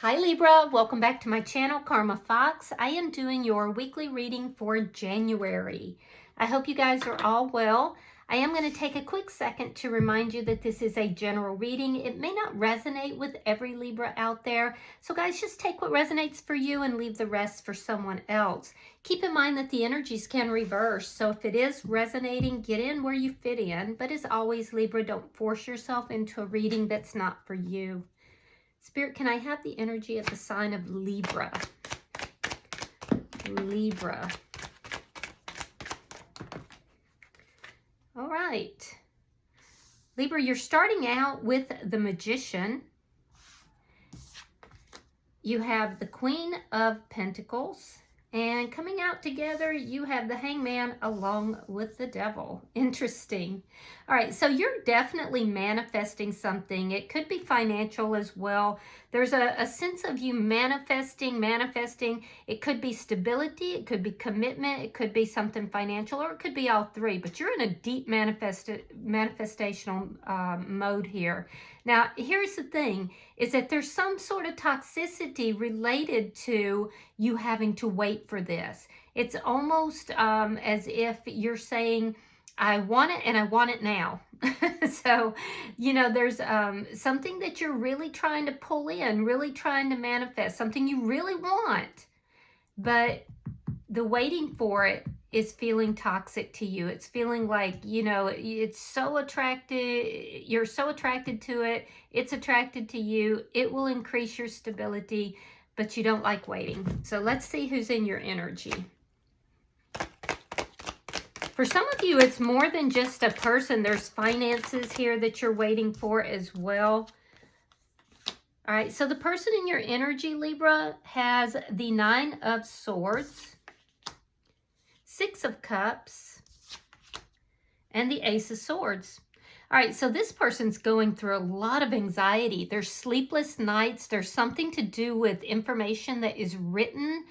Hi Libra, welcome back to my channel, Karma Fox. I am doing your weekly reading for January. I hope you guys are all well. I am going to take a quick second to remind you that this is a general reading. It may not resonate with every Libra out there. So guys, just take what resonates for you and leave the rest for someone else. Keep in mind that the energies can reverse. So if it is resonating, get in where you fit in. But as always, Libra, don't force yourself into a reading that's not for you. Spirit, can I have the energy of the sign of Libra? Libra. All right. Libra, you're starting out with the Magician. You have the Queen of Pentacles. And coming out together, you have the Hangman along with the Devil. Interesting. All right, so you're definitely manifesting something. It could be financial as well. There's a sense of you manifesting. It could be stability. It could be commitment. It could be something financial, or it could be all three. But you're in a deep manifestational mode here. Now, here's the thing, is that there's some sort of toxicity related to you having to wait for this. It's almost as if you're saying, I want it and I want it now. So, you know, there's something that you're really trying to pull in, really trying to manifest, something you really want, but the waiting for it is feeling toxic to you. It's feeling like, you know, it's so attracted, you're so attracted to it, it's attracted to you, it will increase your stability, but you don't like waiting. So let's see who's in your energy. For some of you, it's more than just a person. There's finances here that you're waiting for as well. All right, so the person in your energy, Libra, has the Nine of Swords, Six of Cups, and the Ace of Swords. All right, so this person's going through a lot of anxiety. There's sleepless nights. There's something to do with information that is written.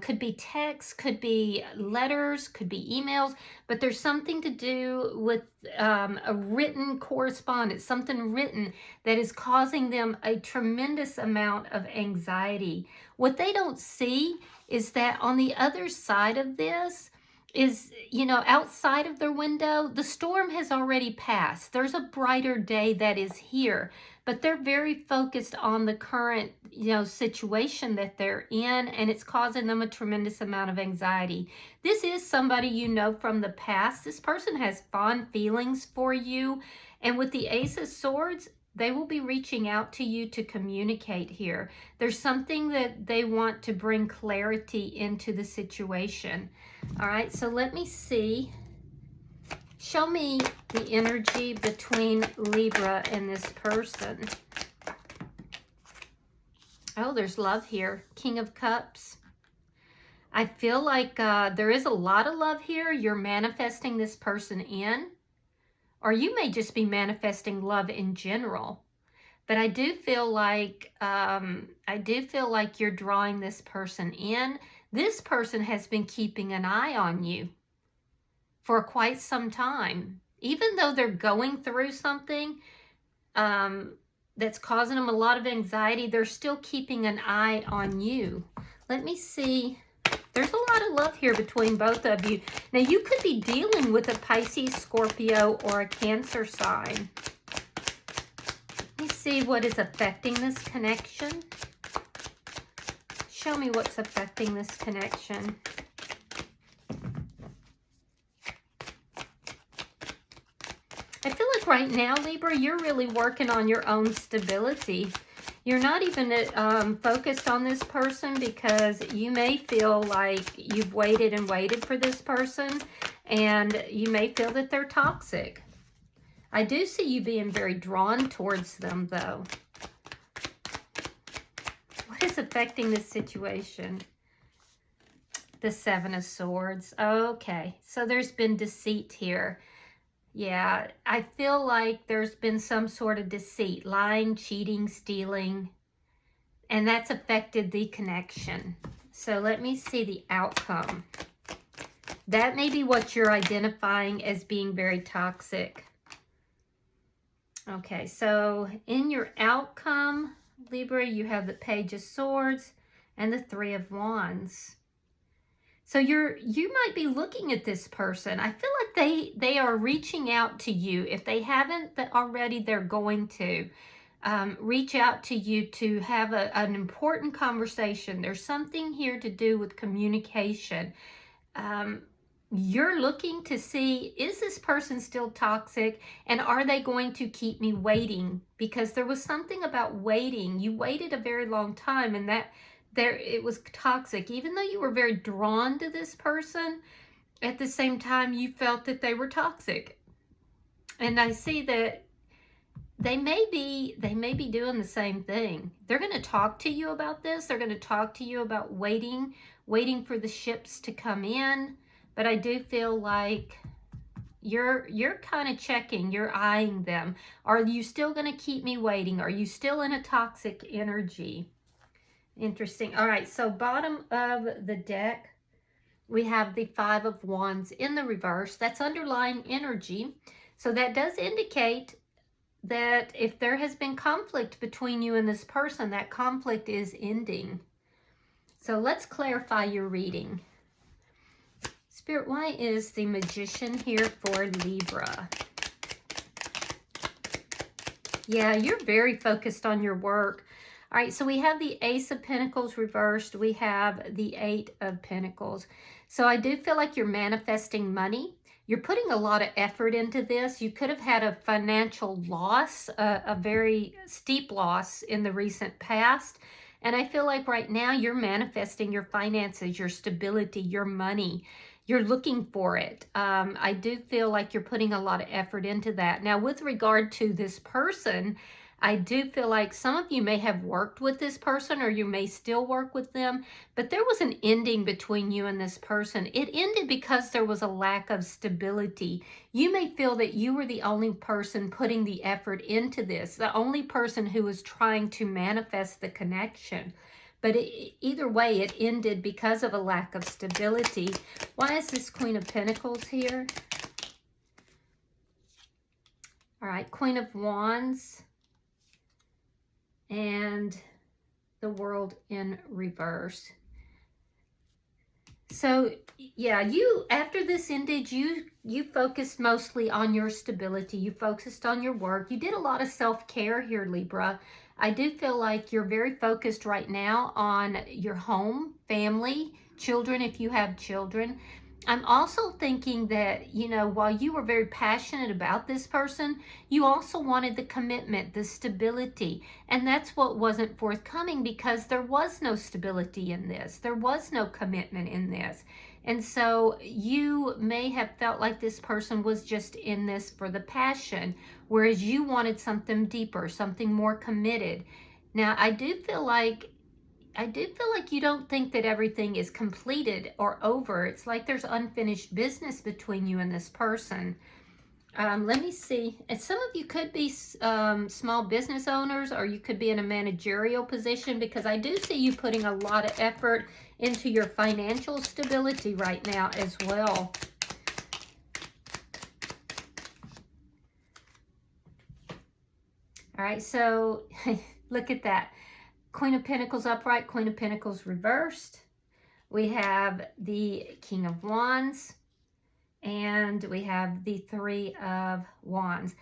Could be text, could be letters, could be emails, but there's something to do with a written correspondence, something written that is causing them a tremendous amount of anxiety. What they don't see is that on the other side of this is, you know, outside of their window, the storm has already passed. There's a brighter day that is here, but they're very focused on the current, you know, situation that they're in, and it's causing them a tremendous amount of anxiety. This is somebody you know from the past. This person has fond feelings for you, and with the Ace of Swords, they will be reaching out to you to communicate here. There's something that they want to bring clarity into the situation. All right, so let me see. Show me the energy between Libra and this person. Oh, there's love here. King of Cups. I feel like there is a lot of love here. You're manifesting this person in. Or you may just be manifesting love in general. But I do feel like you're drawing this person in. This person has been keeping an eye on you for quite some time. Even though they're going through something that's causing them a lot of anxiety, they're still keeping an eye on you. Let me see. There's a lot of love here between both of you. Now, you could be dealing with a Pisces, Scorpio, or a Cancer sign. Let me see what is affecting this connection. Show me what's affecting this connection. I feel like right now, Libra, you're really working on your own stability. You're not even focused on this person because you may feel like you've waited and waited for this person, and you may feel that they're toxic. I do see you being very drawn towards them, though. What is affecting this situation? The Seven of Swords. Okay, so there's been deceit here. Yeah, I feel like there's been some sort of deceit, lying, cheating, stealing, and that's affected the connection. So let me see the outcome. That may be what you're identifying as being very toxic. Okay, so in your outcome, Libra, you have the Page of Swords and the Three of Wands. So you might be looking at this person. I feel like they are reaching out to you. If they haven't already, they're going to reach out to you to have an important conversation. There's something here to do with communication. You're looking to see, is this person still toxic, and are they going to keep me waiting? Because there was something about waiting. You waited a very long time, and it was toxic. Even though you were very drawn to this person, at the same time you felt that they were toxic. And I see that they may be doing the same thing. They're going to talk to you about this. They're going to talk to you about waiting for the ships to come in. But I do feel like you're kind of checking, you're eyeing them. Are you still going to keep me waiting? Are you still in a toxic energy? Interesting. All right, so bottom of the deck, we have the Five of Wands in the reverse. That's underlying energy. So that does indicate that if there has been conflict between you and this person, that conflict is ending. So let's clarify your reading. Spirit, why is the Magician here for Libra? Yeah, you're very focused on your work. All right, so we have the Ace of Pentacles reversed. We have the Eight of Pentacles. So I do feel like you're manifesting money. You're putting a lot of effort into this. You could have had a financial loss, a very steep loss in the recent past. And I feel like right now you're manifesting your finances, your stability, your money. You're looking for it. I do feel like you're putting a lot of effort into that. Now, with regard to this person, I do feel like some of you may have worked with this person, or you may still work with them, but there was an ending between you and this person. It ended because there was a lack of stability. You may feel that you were the only person putting the effort into this, the only person who was trying to manifest the connection. But either way, it ended because of a lack of stability. Why is this Queen of Pentacles here? All right, Queen of Wands and the World in reverse. So yeah, after this ended, you focused mostly on your stability. You focused on your work. You did a lot of self-care here, Libra. I do feel like you're very focused right now on your home, family, children, if you have children. I'm also thinking that, while you were very passionate about this person, you also wanted the commitment, the stability. And that's what wasn't forthcoming because there was no stability in this. There was no commitment in this. And so you may have felt like this person was just in this for the passion, whereas you wanted something deeper, something more committed. Now, I do feel like you don't think that everything is completed or over. It's like there's unfinished business between you and this person. Let me see. And some of you could be small business owners, or you could be in a managerial position, because I do see you putting a lot of effort into your financial stability right now as well. All right, so look at that. Queen of Pentacles upright, Queen of Pentacles reversed. We have the King of Wands, and we have the Three of Wands.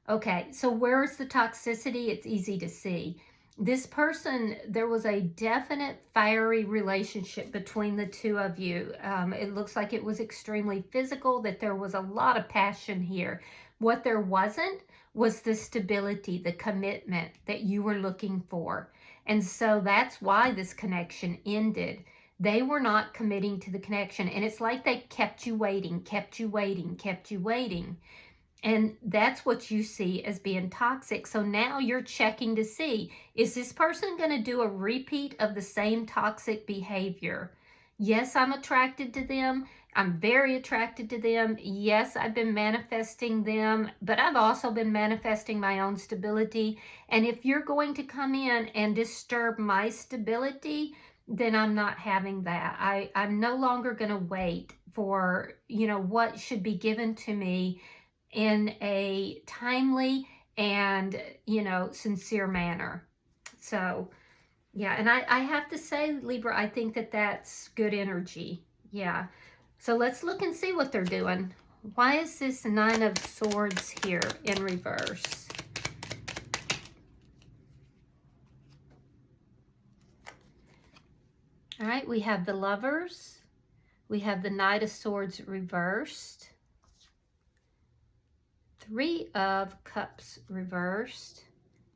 Okay, so where's the toxicity? It's easy to see. This person, there was a definite fiery relationship between the two of you. It looks like it was extremely physical, that there was a lot of passion here. What there wasn't was the stability, the commitment that you were looking for. And so that's why this connection ended. They were not committing to the connection. And it's like they kept you waiting, kept you waiting, kept you waiting. And that's what you see as being toxic. So now you're checking to see, is this person going to do a repeat of the same toxic behavior? Yes, I'm attracted to them. I'm very attracted to them. Yes, I've been manifesting them, but I've also been manifesting my own stability. And if you're going to come in and disturb my stability, then I'm not having that. I'm no longer going to wait for, what should be given to me in a timely and, sincere manner. So, yeah, and I have to say, Libra, I think that that's good energy. Yeah. So let's look and see what they're doing. Why is this Nine of Swords here in reverse? All right, we have the Lovers. We have the Knight of Swords reversed. Three of Cups reversed.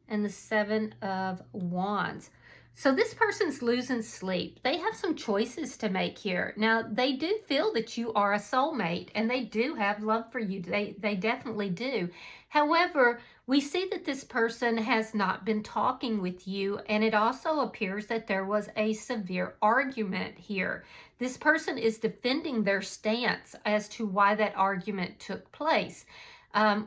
And the Seven of Wands. So this person's losing sleep. They have some choices to make here. Now, they do feel that you are a soulmate, and they do have love for you. They definitely do. However, we see that this person has not been talking with you, and it also appears that there was a severe argument here. This person is defending their stance as to why that argument took place.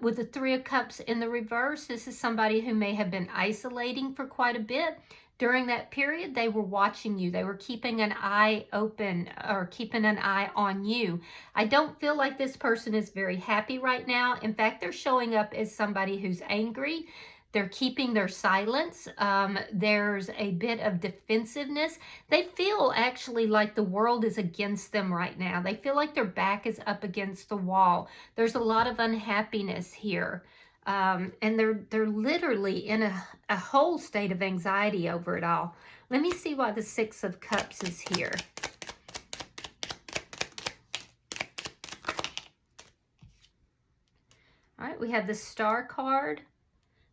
With the Three of Cups in the reverse, this is somebody who may have been isolating for quite a bit. During that period, they were watching you. They were keeping an eye open or keeping an eye on you. I don't feel like this person is very happy right now. In fact, they're showing up as somebody who's angry. They're keeping their silence. There's a bit of defensiveness. They feel actually like the world is against them right now. They feel like their back is up against the wall. There's a lot of unhappiness here. And they're literally in a whole state of anxiety over it all. Let me see why the Six of Cups is here. All right, we have the Star card.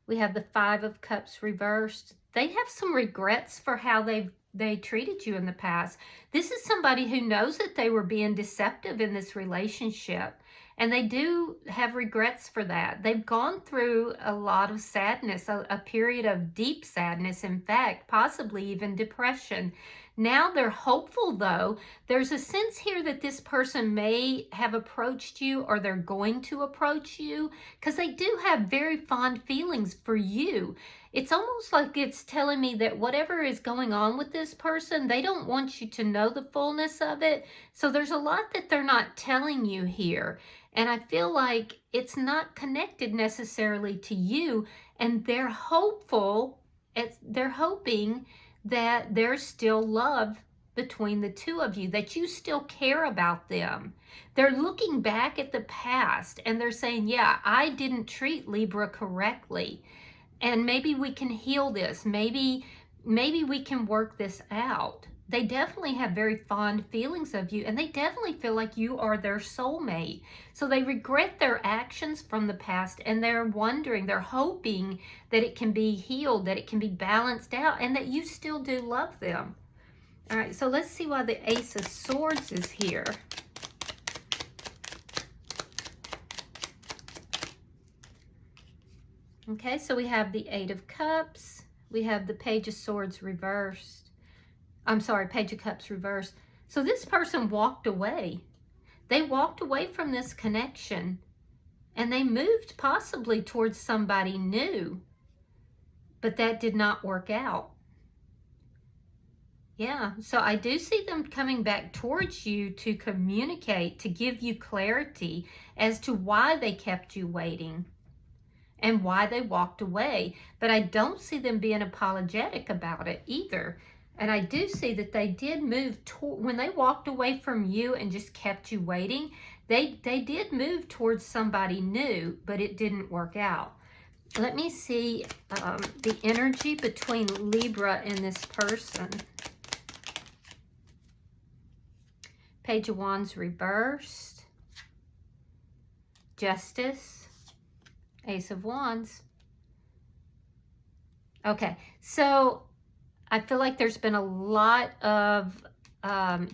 We have the Five of Cups reversed. They have some regrets for how they treated you in the past. This is somebody who knows that they were being deceptive in this relationship. And they do have regrets for that. They've gone through a lot of sadness, a period of deep sadness, in fact, possibly even depression. Now they're hopeful, though. There's a sense here that this person may have approached you, or they're going to approach you, because they do have very fond feelings for you. It's almost like it's telling me that whatever is going on with this person, they don't want you to know the fullness of it. So there's a lot that they're not telling you here. And I feel like it's not connected necessarily to you. And they're hopeful, they're hoping that there's still love between the two of you, that you still care about them. They're looking back at the past and they're saying, yeah, I didn't treat Libra correctly. And maybe we can heal this. Maybe we can work this out. They definitely have very fond feelings of you, and they definitely feel like you are their soulmate. So they regret their actions from the past, and they're wondering, they're hoping that it can be healed, that it can be balanced out, and that you still do love them. All right, so let's see why the Ace of Swords is here. Okay, so we have the Eight of Cups. We have the Page of Swords reversed. I'm sorry, Page of Cups reversed. So this person walked away. They walked away from this connection, and they moved possibly towards somebody new, but that did not work out. Yeah, so I do see them coming back towards you to communicate, to give you clarity as to why they kept you waiting and why they walked away. But I don't see them being apologetic about it either. And I do see that they did move when they walked away from you and just kept you waiting, they did move towards somebody new, but it didn't work out. Let me see the energy between Libra and this person. Page of Wands reversed. Justice. Ace of Wands. Okay, so I feel like there's been a lot of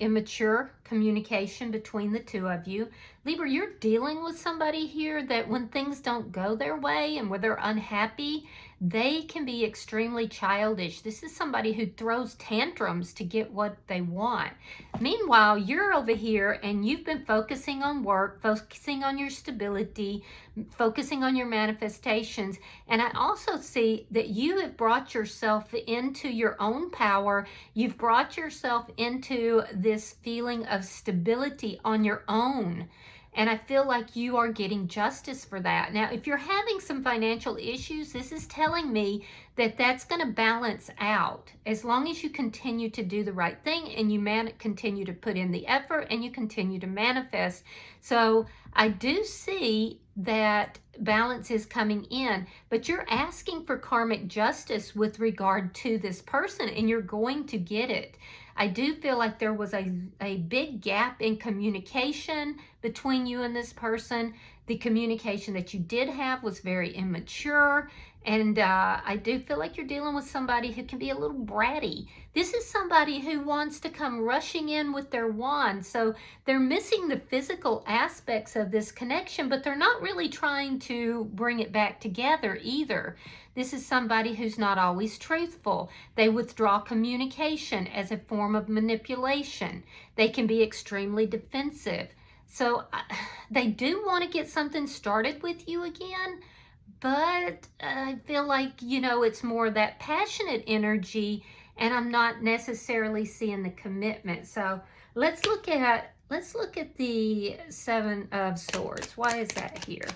immature communication between the two of you. Libra, you're dealing with somebody here that when things don't go their way and when they're unhappy, they can be extremely childish. This is somebody who throws tantrums to get what they want. Meanwhile, you're over here and you've been focusing on work, focusing on your stability, focusing on your manifestations. And I also see that you have brought yourself into your own power. You've brought yourself into this feeling of stability on your own. And I feel like you are getting justice for that. Now, if you're having some financial issues, this is telling me that's going to balance out as long as you continue to do the right thing and you continue to put in the effort and you continue to manifest. So I do see that balance is coming in, but you're asking for karmic justice with regard to this person, and you're going to get it. I do feel like there was a big gap in communication between you and this person. The communication that you did have was very immature. And I do feel like you're dealing with somebody who can be a little bratty. This is somebody who wants to come rushing in with their wand. So they're missing the physical aspects of this connection, but they're not really trying to bring it back together either. This is somebody who's not always truthful. They withdraw communication as a form of manipulation. They can be extremely defensive. So they do want to get something started with you again, but I feel like, you know, it's more that passionate energy, and I'm not necessarily seeing the commitment. So let's look at the Seven of Swords. Why is that here?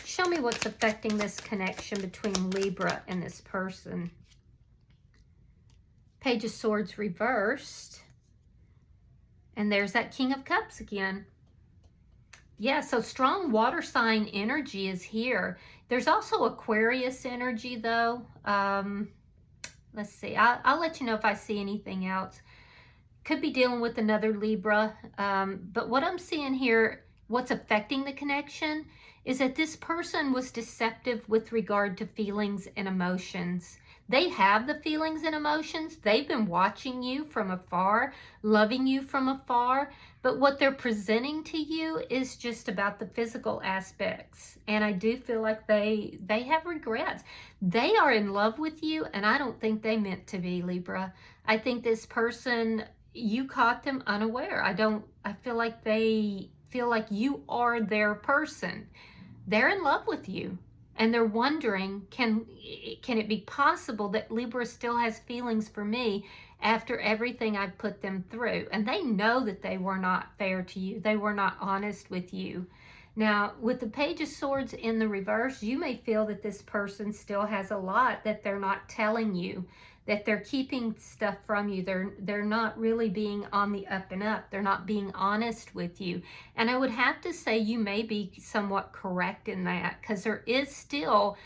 Show me what's affecting this connection between Libra and this person. Page of Swords reversed. And there's that King of Cups again. Yeah, so strong water sign energy is here. There's also Aquarius energy, though. Let's see. I'll let you know if I see anything else. Could be dealing with another Libra. But what I'm seeing here, what's affecting the connection, is that this person was deceptive with regard to feelings and emotions. They have the feelings and emotions. They've been watching you from afar, loving you from afar. But what they're presenting to you is just about the physical aspects. And I do feel like they have regrets. They are in love with you, and I don't think they meant to be, Libra. I think this person, you caught them unaware. I feel like they feel like you are their person. They're in love with you. And they're wondering, can it be possible that Libra still has feelings for me after everything I've put them through? And they know that they were not fair to you. They were not honest with you. Now, with the Page of Swords in the reverse, you may feel that this person still has a lot that they're not telling you, that they're keeping stuff from you. They're not really being on the up and up. They're not being honest with you. And I would have to say you may be somewhat correct in that, because there is still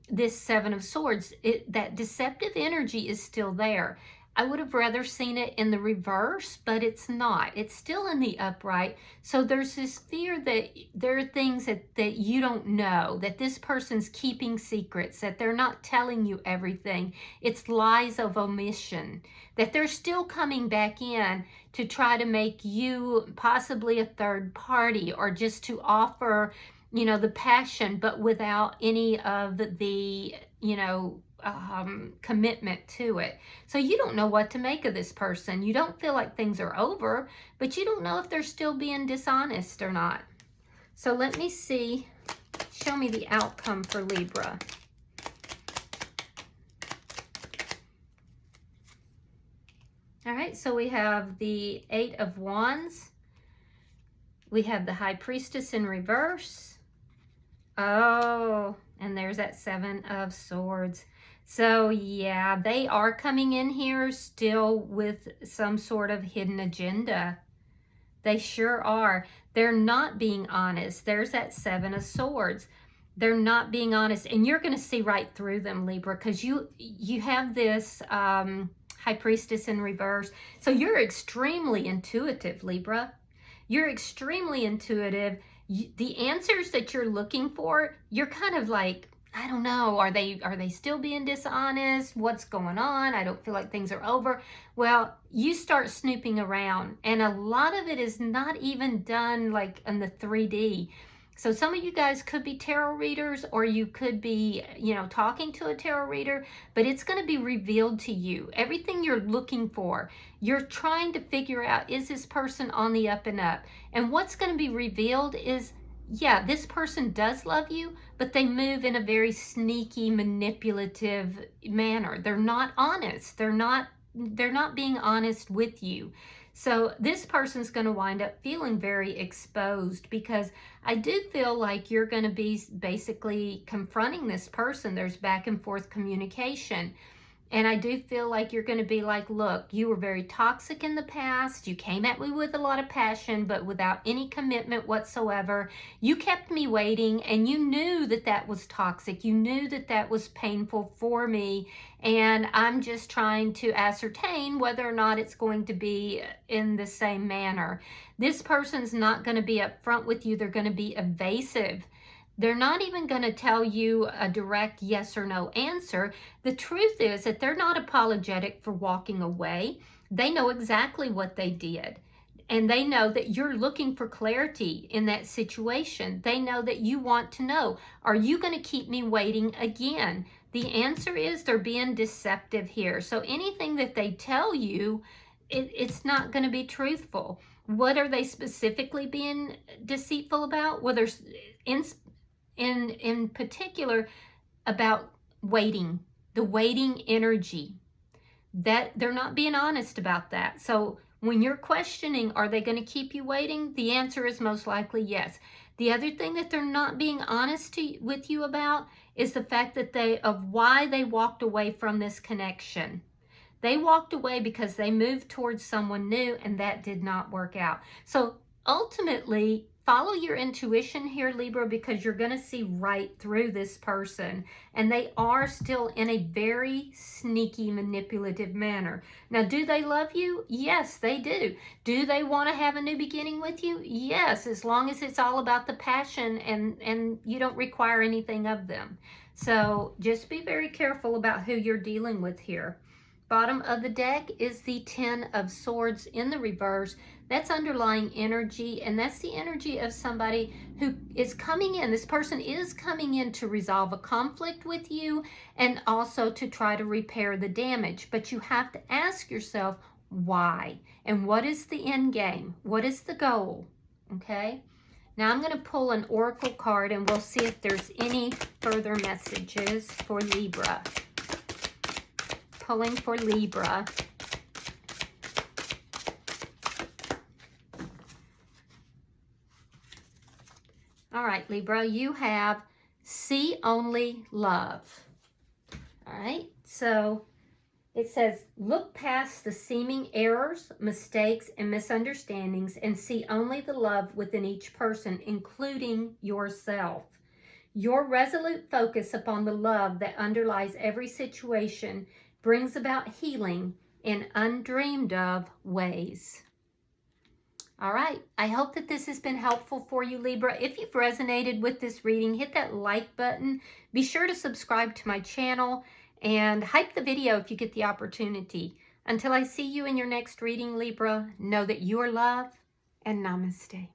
this Seven of Swords. That deceptive energy is still there. I would have rather seen it in the reverse, but it's not. It's still in the upright. So there's this fear that there are things that you don't know, that this person's keeping secrets, that they're not telling you everything. It's lies of omission, that they're still coming back in to try to make you possibly a third party, or just to offer, you know, the passion, but without any of the, you know, commitment to it. So you don't know what to make of this person. You don't feel like things are over, but you don't know if they're still being dishonest or not. So let me see. Show me the outcome for Libra. All right, so we have the Eight of Wands. We have the High Priestess in reverse. Oh, and there's that Seven of Swords. So yeah, they are coming in here still with some sort of hidden agenda. They sure are. They're not being honest. There's that Seven of Swords. They're not being honest. And you're going to see right through them, Libra, because you have this High Priestess in reverse. So you're extremely intuitive, Libra. You're extremely intuitive. The answers that you're looking for, you're kind of like, I don't know, are they still being dishonest? What's going on? I don't feel like things are over. Well, you start snooping around, and a lot of it is not even done like in the 3D. So some of you guys could be tarot readers, or you could be, you know, talking to a tarot reader, but it's going to be revealed to you. Everything you're looking for, you're trying to figure out, is this person on the up and up? And what's going to be revealed is, yeah, this person does love you, but they move in a very sneaky, manipulative manner. They're not honest. They're not being honest with you. So this person's going to wind up feeling very exposed, because I do feel like you're going to be basically confronting this person. There's back and forth communication. And I do feel like you're going to be like, look, you were very toxic in the past. You came at me with a lot of passion, but without any commitment whatsoever. You kept me waiting, and you knew that that was toxic. You knew that that was painful for me. And I'm just trying to ascertain whether or not it's going to be in the same manner. This person's not going to be upfront with you. They're going to be evasive. They're not even going to tell you a direct yes or no answer. The truth is that they're not apologetic for walking away. They know exactly what they did. And they know that you're looking for clarity in that situation. They know that you want to know, are you going to keep me waiting again? The answer is they're being deceptive here. So anything that they tell you, it's not going to be truthful. What are they specifically being deceitful about? Well, there's in particular about waiting, the waiting energy, that they're not being honest about that. So when you're questioning, are they going to keep you waiting? The answer is most likely yes. The other thing that they're not being honest with you about is the fact that of why they walked away from this connection. They walked away because they moved towards someone new, and that did not work out. So ultimately, follow your intuition here, Libra, because you're going to see right through this person. And they are still in a very sneaky, manipulative manner. Now, do they love you? Yes, they do. Do they want to have a new beginning with you? Yes, as long as it's all about the passion and you don't require anything of them. So just be very careful about who you're dealing with here. Bottom of the deck is the Ten of Swords in the reverse. That's underlying energy, and that's the energy of somebody who is coming in. This person is coming in to resolve a conflict with you and also to try to repair the damage. But you have to ask yourself why, and what is the end game? What is the goal? Okay? Now I'm going to pull an oracle card, and we'll see if there's any further messages for Libra. Pulling for Libra. All right, Libra, you have see only love. All right, so it says, look past the seeming errors, mistakes, and misunderstandings and see only the love within each person, including yourself. Your resolute focus upon the love that underlies every situation brings about healing in undreamed of ways. All right, I hope that this has been helpful for you, Libra. If you've resonated with this reading, hit that like button. Be sure to subscribe to my channel and hype the video if you get the opportunity. Until I see you in your next reading, Libra, know that you are loved, and namaste.